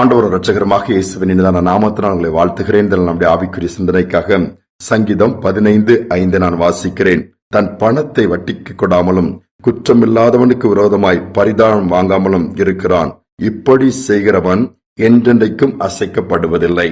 ஆண்டவர் இரட்சகரமாக இயேசுவின் இனிதான நாமத்தினால் உங்களை வாழ்த்துகிறேன். நம்முடைய ஆவிக்குரிய சிந்தனைக்காக சங்கீதம் 15:5 நான் வாசிக்கிறேன். தன் பணத்தை வட்டிக்கு கொடாமலும் குற்றமில்லாதவனுக்கு விரோதமாய் பரிதானம் வாங்காமலும் இருக்கிறான். இப்படி செய்கிறவன் என்றென்றைக்கும் அசைக்கப்படுவதில்லை.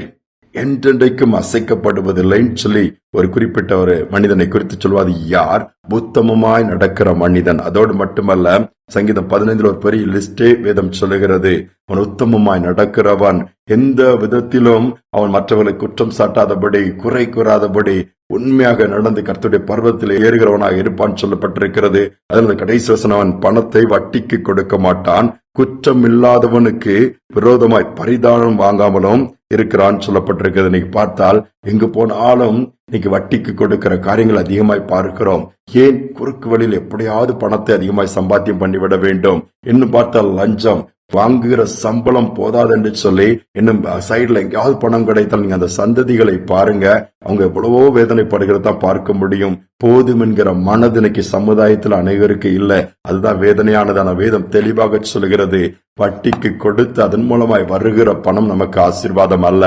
என்றென்றைக்கும் அசைக்கப்படுவதில்லைன்னு சொல்லி ஒரு குறிப்பிட்ட ஒரு மனிதனை குறித்து சொல்வாது யார்? உத்தமமாய் நடக்கிற மனிதன். அதோடு மட்டுமல்ல, சங்கீதம் 15 ஒரு பெரிய லிஸ்டே வேதம் சொல்லுகிறது. அவன் உத்தமமாய் நடக்கிறவன், எந்த விதத்திலும் அவன் மற்றவர்களை குற்றம் சாட்டாதபடி, குறை கூறாதபடி உண்மையாக நடந்து கர்த்தருடைய பர்வத்தில் ஏறுகிறவனாக இருப்பான் சொல்லப்பட்டிருக்கிறது. அதனால கடைசி வசனம், அவன் பணத்தை வட்டிக்கு கொடுக்க மாட்டான், குற்றம் இல்லாதவனுக்கு விரோதமாய் பரிதானம் வாங்காமலும் இருக்கிறான் சொல்லப்பட்டிருக்கிறது. இன்னைக்கு பார்த்தால் எங்கு போனாலும் இன்னைக்கு வட்டிக்கு கொடுக்கிற காரியங்கள் அதிகமாய் பார்க்கிறோம். ஏன்? குறுக்கு வழியில் எப்படியாவது பணத்தை அதிகமாய் சம்பாத்தியம் பண்ணிவிட வேண்டும். இன்னும் பார்த்தால் லஞ்சம், வாங்குகிற சம்பளம் போதாது என்று சொல்லி இன்னும் சைடுல எங்கேயாவது பணம் கிடைத்தால் நீங்க அந்த சந்ததிகளை பாருங்க, அவங்க எவ்வளவோ வேதனைப்படுகிறதா பார்க்க முடியும். போதும் என்கிற மனது இன்னைக்கு சமுதாயத்தில் அனைவருக்கு இல்ல. அதுதான் வேதனையானதான. வேதம் தெளிவாக சொல்கிறது, வட்டிக்கு கொடுத்து அதன் மூலமாய் வருகிற பணம் நமக்கு ஆசீர்வாதம் அல்ல.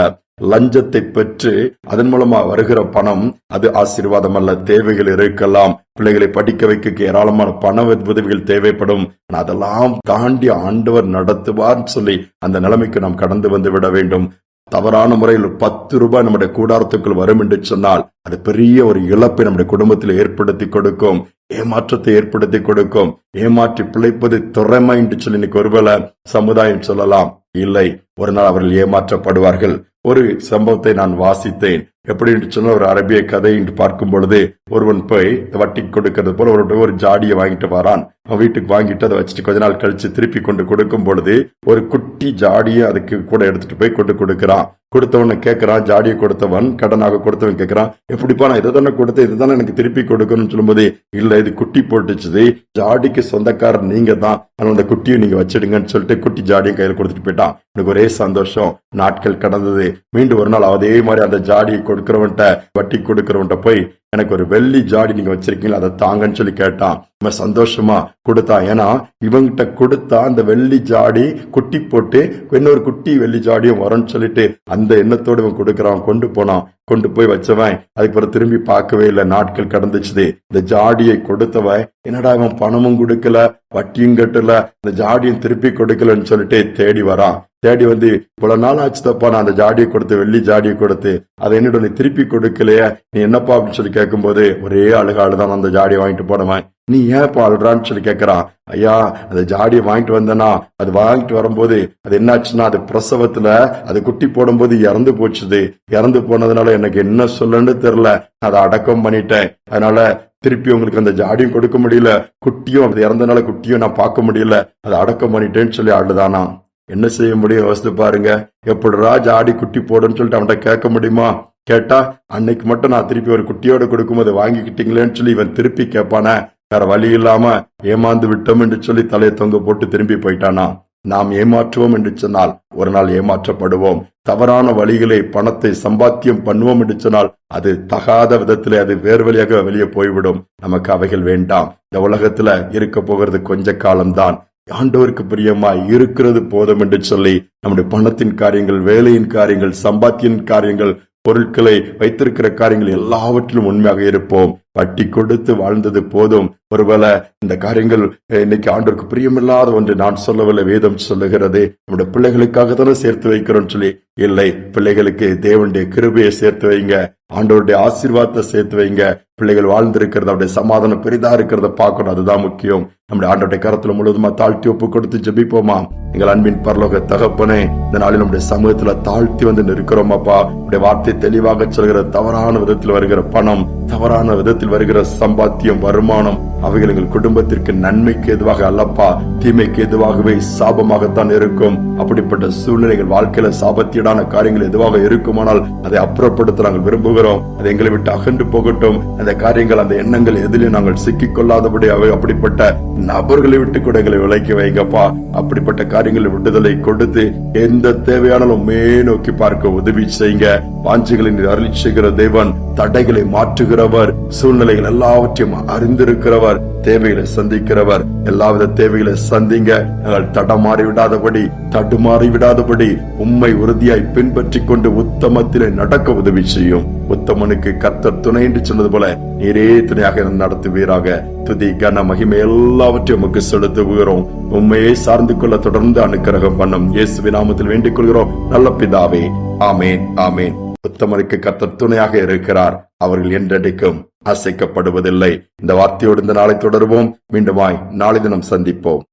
லஞ்சத்தை பெற்று அதன் மூலமா வருகிற பணம் அது ஆசீர்வாதம் அல்ல. தேவைகள் இருக்கலாம், பிள்ளைகளை படிக்க வைக்க ஏராளமான பண உதவிகள் தேவைப்படும். அதெல்லாம் தாண்டி ஆண்டவர் நடத்துவார் சொல்லி அந்த நிலைமைக்கு நாம் கடந்து வந்து விட வேண்டும். தவறான முறையில் 10 ரூபாய் நம்முடைய கூடாரத்துக்குள் வரும் என்று சொன்னால் அது பெரிய ஒரு இழப்பை நம்முடைய குடும்பத்தில் ஏற்படுத்தி கொடுக்கும், ஏமாற்றத்தை ஏற்படுத்தி கொடுக்கும். ஏமாற்றி பிழைப்பது திறமை என்று சொல்லி இன்னைக்கு ஒருவேளை சமுதாயம் சொல்லலாம். இல்லை, ஒரு நாள் அவர்கள் ஏமாற்றப்படுவார்கள். ஒரு சம்பவத்தை நான் வாசித்தேன். எப்படி என்று சொன்ன ஒரு அரபிய கதை என்று பார்க்கும் பொழுது, ஒருவன் போய் வட்டி கொடுக்கிறது போல ஒரு ஜாடியை வாங்கிட்டு வரான். அவன் வீட்டுக்கு வாங்கிட்டு அதை வச்சுட்டு கொஞ்ச நாள் கழிச்சு திருப்பி கொண்டு கொடுக்கும் பொழுது ஒரு குட்டி ஜாடியை அதுக்கு கூட எடுத்துட்டு போய் கொண்டு கொடுக்கிறான். கொடுத்தவன கேட்கிறான், ஜாடியை கொடுத்தவன், கடனாக கொடுத்தவன் கேட்கிறான், எப்படிப்பா நான் இதை தானே கொடுத்தேன், இதுதானே எனக்கு திருப்பி கொடுக்கணும்னு சொல்லும்போது, இல்ல இது குட்டி போட்டுச்சு, ஜாடிக்கு சொந்தக்காரர் நீங்க தான், அந்த குட்டியை நீங்க வச்சிடுங்கன்னு சொல்லிட்டு குட்டி ஜாடியை கையில் கொடுத்துட்டு போயிட்டான். எனக்கு ஒரே சந்தோஷம். நாட்கள் கடந்தது. மீண்டும் ஒரு நாள் அதே மாதிரி அந்த ஜாடியை கொடுக்கிறவன்ட்ட, வட்டி கொடுக்கிறவன்ட்ட போய், எனக்கு ஒரு வெள்ளி ஜாடி நீங்க வச்சிருக்கீங்களா, அதை தாங்கன்னு சொல்லி கேட்டான். இவன் சந்தோஷமா கொடுத்தான். ஏன்னா இவங்கிட்ட கொடுத்தா அந்த வெள்ளி ஜாடி குட்டி போட்டு இன்னொரு குட்டி வெள்ளி ஜாடியும் வரும்னு சொல்லிட்டு அந்த எண்ணத்தோடு இவன் கொடுக்கறான். கொண்டு போனான். கொண்டு போய் வச்சவன் அதுக்கு பிறகு திரும்பி பார்க்கவே இல்லை. நாட்கள் கடந்துச்சு. இந்த ஜாடியை கொடுத்தவன், என்னடா இவன் பணமும் கொடுக்கல, வட்டியும் கட்டல, இந்த ஜாடியும் திருப்பி கொடுக்கலன்னு சொல்லிட்டு தேடி வரான். தேடி வந்து, இவ்வளவு நாள் ஆச்சு தப்பா நான் அந்த ஜாடியை கொடுத்து, வெள்ளி ஜாடியை கொடுத்து, அதை என்னோட நீ திருப்பி கொடுக்கலையே, நீ என்னப்பா அப்படின்னு சொல்லி கேட்கும் போது ஒரே அழுகாளுதான். அந்த ஜாடியை வாங்கிட்டு போனவன், நீ ஏன்ப்பா அழுறான்னு சொல்லி கேட்கறான். ஐயா, அந்த ஜாடியை வாங்கிட்டு வந்தனா, அது வாங்கிட்டு வரும்போது அது என்னாச்சுன்னா, அது பிரசவத்துல அது குட்டி போடும்போது இறந்து போச்சுது. இறந்து போனதுனால எனக்கு என்ன சொல்லன்னு தெரியல, அதை அடக்கம் பண்ணிட்டேன். அதனால திருப்பி உங்களுக்கு அந்த ஜாடியும் கொடுக்க முடியல, குட்டியும் அது இறந்தனால குட்டியும் நான் பார்க்க முடியல, அதை அடக்கம் பண்ணிட்டேன்னு சொல்லி அழுதானா. என்ன செய்ய முடியும்? யோசித்து பாருங்க. எப்படிரா ஜாடி குட்டி போடுன்னு சொல்லிட்டு அவன்கிட்ட கேட்க முடியுமா? கேட்டா, அன்னைக்கு மட்டும் நான் திருப்பி ஒரு குட்டியோட கொடுக்கும்போது வாங்கிக்கிட்டீங்களேன்னு சொல்லி இவன் திருப்பி கேட்பானே. வேற வழி இல்லாம ஏமாந்து விட்டோம் என்று சொல்லி தலையை தொங்க போட்டு திரும்பி போயிட்டானா. நாம் ஏமாற்றுவோம் என்று சொன்னால் ஒரு நாள் ஏமாற்றப்படுவோம். தவறான வழிகளை பணத்தை சம்பாத்தியம் பண்ணுவோம் என்று சொன்னால் அது தகாத விதத்திலே அது வேறு வழியாக வெளியே போய்விடும். நமக்கு அவைகள் வேண்டாம். இந்த உலகத்துல இருக்க போகிறது கொஞ்ச காலம்தான். ஆண்டவருக்கு பிரியமாய் இருக்கிறது போதும் என்று சொல்லி நம்முடைய பணத்தின் காரியங்கள், வேலையின் காரியங்கள், சம்பாத்தியின் காரியங்கள், பொருட்களை வைத்திருக்கிற காரியங்கள் எல்லாவற்றிலும் உண்மையாக இருப்போம். வட்டி கொடுத்து வாழ்ந்தது போதும். ஒருவேளை இந்த காரியங்கள் இன்னைக்கு ஆண்டவருக்கு பிரியமில்லாத ஒன்று நான் சொல்லவில்லை, வேதம் சொல்லுகிறது. நம்முடைய பிள்ளைகளுக்காக தானே சேர்த்து வைக்கிறோம் சொல்லி இல்லை. பிள்ளைகளுக்கு தேவனுடைய கிருபையை சேர்த்து வைங்க, ஆண்டவருடைய ஆசீர்வாதத்தை சேர்த்து வைங்க. பிள்ளைகள் வாழ்ந்திருக்கிறது, அவருடைய சமாதானம் பெரிதா இருக்கிறத பார்க்கணும். அதுதான் முக்கியம். நம்முடைய ஆண்டவருடைய கரத்துல முழுவதுமா தாழ்த்தி ஒப்பு கொடுத்து ஜெபிப்போமா. எங்கள் அன்பின் பரலோக தகப்பனே, இந்த நாளில் நம்முடைய சமூகத்துல தாழ்த்தி வந்து நிற்கிறோமாப்பா. உடைய வார்த்தை தெளிவாக சொல்கிற, தவறான விதத்தில் வருகிற பணம், தவறான விதத்தில் வருகிற சம்பாத்தியம், வருமானம், அவைகள் எங்கள் குடும்பத்திற்கு நன்மைக்கு எதுவாக அல்லப்பா, தீமைக்கு எதுவாகவே சாபமாகத்தான் இருக்கும். அப்படிப்பட்ட சூழ்நிலைகள், வாழ்க்கையில சாபத்தியடான காரியங்கள் எதுவாக இருக்குமானால் அதை அப்புறப்படுத்த நாங்கள் விரும்புகிறோம். அதை எங்களை விட்டு அகன்று போகட்டும். அந்த காரியங்கள், அந்த எண்ணங்கள் எதிலையும் நாங்கள் சிக்கிக் கொள்ளாதபடி அப்படிப்பட்ட நபர்களை விட்டு கூட எங்களை விலக்கி வைங்கப்பா. அப்படிப்பட்ட காரியங்களை விடுதலை கொடுத்து எந்த தேவையானாலும் மே நோக்கி பார்க்க உதவி செய்யுங்க. வாஞ்சிகளை நீர் அருளி செய்கிற தேவன், தடைகளை மாற்றுகிறவர், சூழ்நிலைகள் எல்லாவற்றையும் அறிந்திருக்கிறவர், தேவைகளை சந்திக்கிறவர். எல்லாவித தேவைகளை சந்திங்க. நாங்கள் தடமாறி விடாதபடி, தடுமாறி விடாதபடி உம்மை உறுதியாய் பின்பற்றி கொண்டு உத்தமத்திலே நடக்க உதவி செய்யும். உத்தமனுக்கு கர்த்தர் துணை என்று சொன்னது போல நீரே துணையாக நடத்துவீராக. துதி கன மகிமை எல்லாவற்றையும் உமக்கு செலுத்துகிறோம். உண்மையை சார்ந்து கொள்ள தொடர்ந்து அனுக்கிரகம் பண்ணும். இயேசுவின் நாமத்தில் வேண்டிக் கொள்கிறோம் நல்ல பிதாவே. ஆமேன், ஆமேன். உத்தமனுக்கு கர்த்தர் துணையாக இருக்கிறார். அவர்கள் என்றென்றைக்கும் அசைக்கப்படுவதில்லை. இந்த வார்த்தையோடு இந்த நாளை தொடருவோம். மீண்டுமாய் நாளை தினம் சந்திப்போம்.